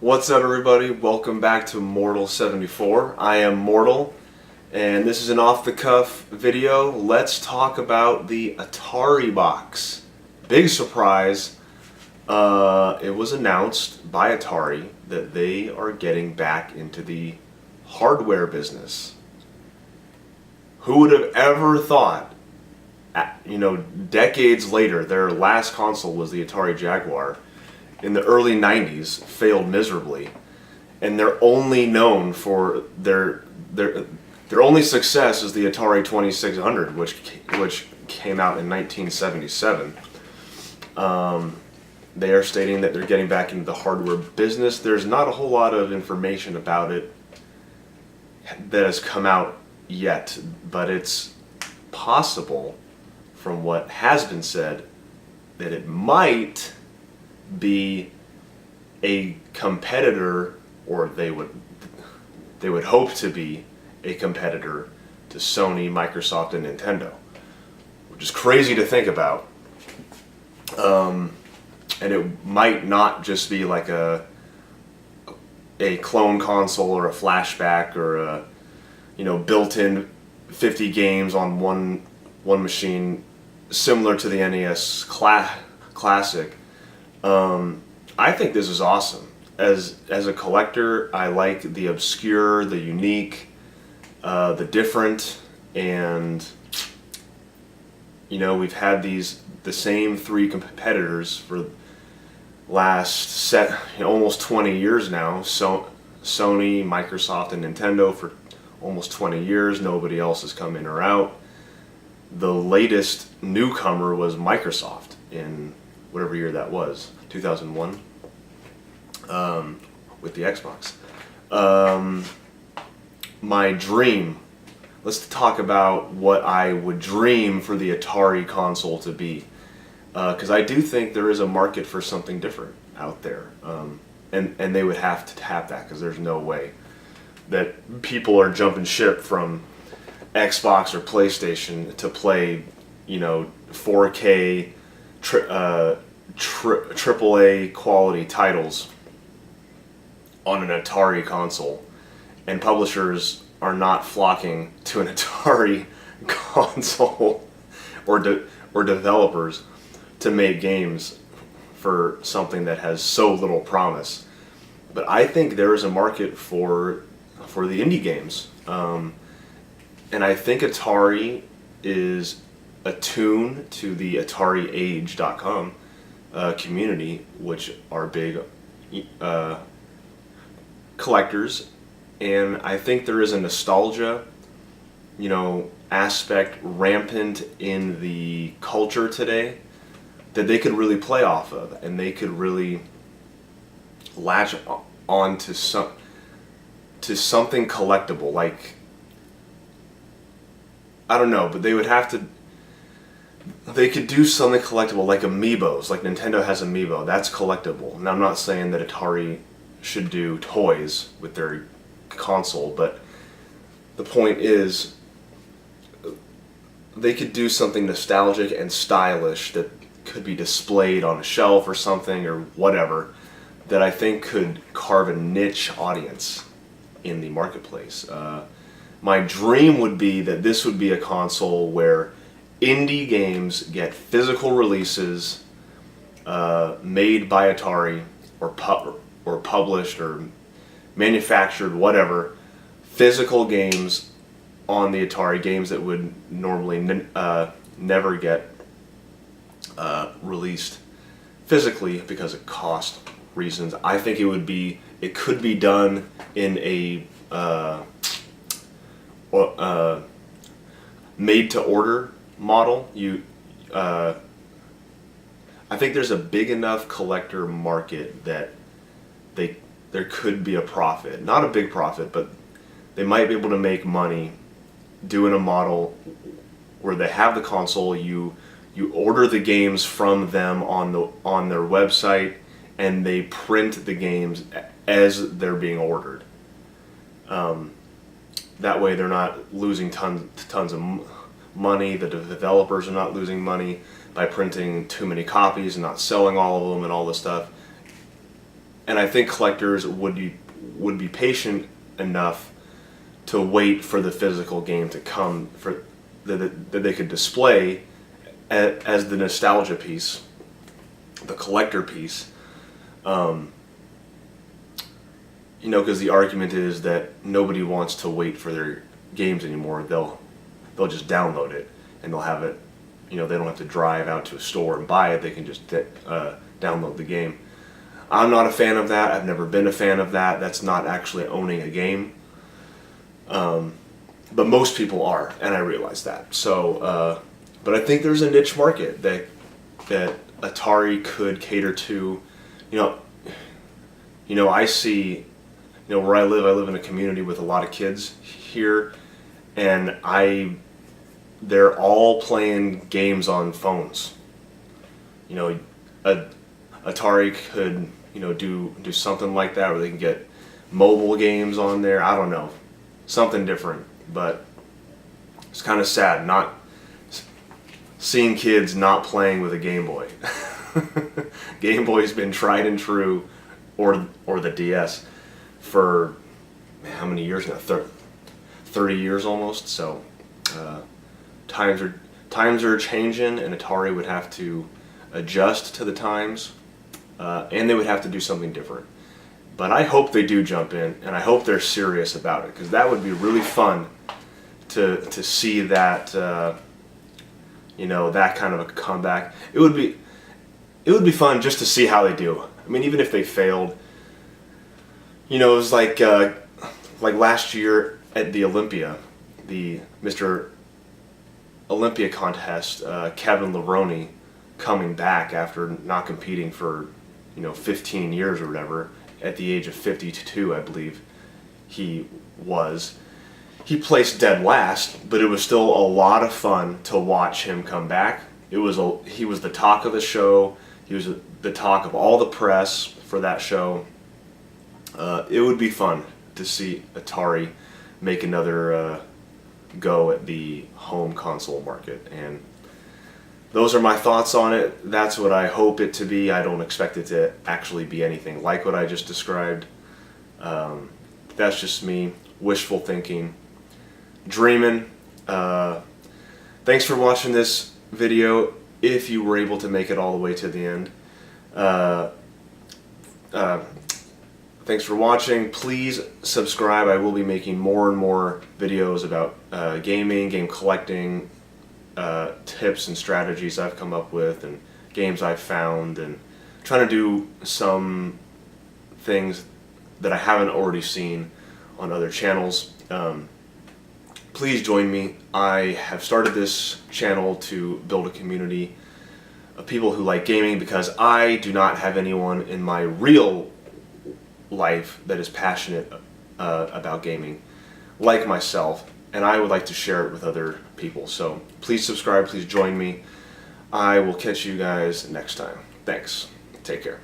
What's up, everybody? Welcome back to Mortal74. I am Mortal, and this is an off-the-cuff video. Let's talk about the Atari box. Big surprise. It was announced by Atari that they are getting back into the hardware business. Who would have ever thought, decades later, their last console was the Atari Jaguar. In the early 90s, failed miserably, and they're only known for their only success is the Atari 2600, which came out in 1977. They are stating that they're getting back into the hardware business. There's not a whole lot of information about it that has come out yet, but it's possible, from what has been said, that it might be a competitor, or they would hope to be a competitor to Sony, Microsoft, and Nintendo, which is crazy to think about. And it might not just be like a clone console or a flashback or a built-in 50 games on one machine, similar to the NES Classic. I think this is awesome. As a collector, I like the obscure, the unique, the different, and we've had the same three competitors for almost 20 years now. So Sony, Microsoft, and Nintendo for almost 20 years. Nobody else has come in or out. The latest newcomer was Microsoft in whatever year that was, 2001, with the Xbox. My dream, let's talk about what I would dream for the Atari console to be, because I do think there is a market for something different out there, and they would have to tap that, because there's no way that people are jumping ship from Xbox or PlayStation to play 4K AAA quality titles on an Atari console, and publishers are not flocking to an Atari console or developers to make games for something that has so little promise. But I think there is a market for the indie games, and I think Atari is attuned to the AtariAge.com community, which are big collectors, and I think there is a nostalgia, aspect rampant in the culture today that they could really play off of, and they could really latch on to something collectible. Like, I don't know, but they could do something collectible, like amiibos, like Nintendo has amiibo. That's collectible. And I'm not saying that Atari should do toys with their console, but the point is, they could do something nostalgic and stylish that could be displayed on a shelf or something, or whatever, that I think could carve a niche audience in the marketplace. My dream would be that this would be a console where indie games get physical releases made by Atari, or published or manufactured, whatever, physical games on the Atari, games that would normally never get released physically because of cost reasons. I think it could be done in a made-to-order model. I think there's a big enough collector market that there could be a profit. Not a big profit, but they might be able to make money doing a model where they have the console, you order the games from them on their website, and they print the games as they're being ordered. That way they're not losing tons of money. The developers are not losing money by printing too many copies and not selling all of them and all this stuff. and I think collectors would be patient enough to wait for the physical game to come for that they could display as the nostalgia piece, the collector piece. You know, because the argument is that nobody wants to wait for their games anymore. They'll just download it and they'll have it. You know, they don't have to drive out to a store and buy it. They can just download the game. I'm not a fan of that. I've never been a fan of that. That's not actually owning a game. But most people are, and I realize that. So, but I think there's a niche market that Atari could cater to. You know, I see. You know, where I live in a community with a lot of kids here, and they're all playing games on phones. You know, Atari could, you know, do something like that where they can get mobile games on there. I don't know, something different. But it's kind of sad not seeing kids not playing with a Game Boy. Game Boy's been tried and true, or the DS, for how many years now? 30 years almost. So times are changing, and Atari would have to adjust to the times, and they would have to do something different. But I hope they do jump in, and I hope they're serious about it, because that would be really fun to see that, you know, that kind of a comeback. It would be fun just to see how they do. I mean, even if they failed, you know, it was like last year at the Olympia, the Mr. Olympia contest, Kevin Levrone coming back after not competing for, you know, 15 years or whatever, at the age of 52, I believe he was. He placed dead last, but it was still a lot of fun to watch him come back. He was the talk of the show. He was the talk of all the press for that show. It would be fun to see Atari make another go at the home console market, and those are my thoughts on it. That's what I hope it to be. I don't expect it to actually be anything like what I just described. That's just me, wishful thinking, dreaming. Thanks for watching this video, if you were able to make it all the way to the end. Thanks for watching. Please subscribe. I will be making more and more videos about gaming, game collecting, tips and strategies I've come up with, and games I've found, and trying to do some things that I haven't already seen on other channels. Please join me. I have started this channel to build a community of people who like gaming, because I do not have anyone in my real life that is passionate about gaming like myself, and I would like to share it with other people. So please subscribe, please join me. I will catch you guys next time. Thanks. Take care.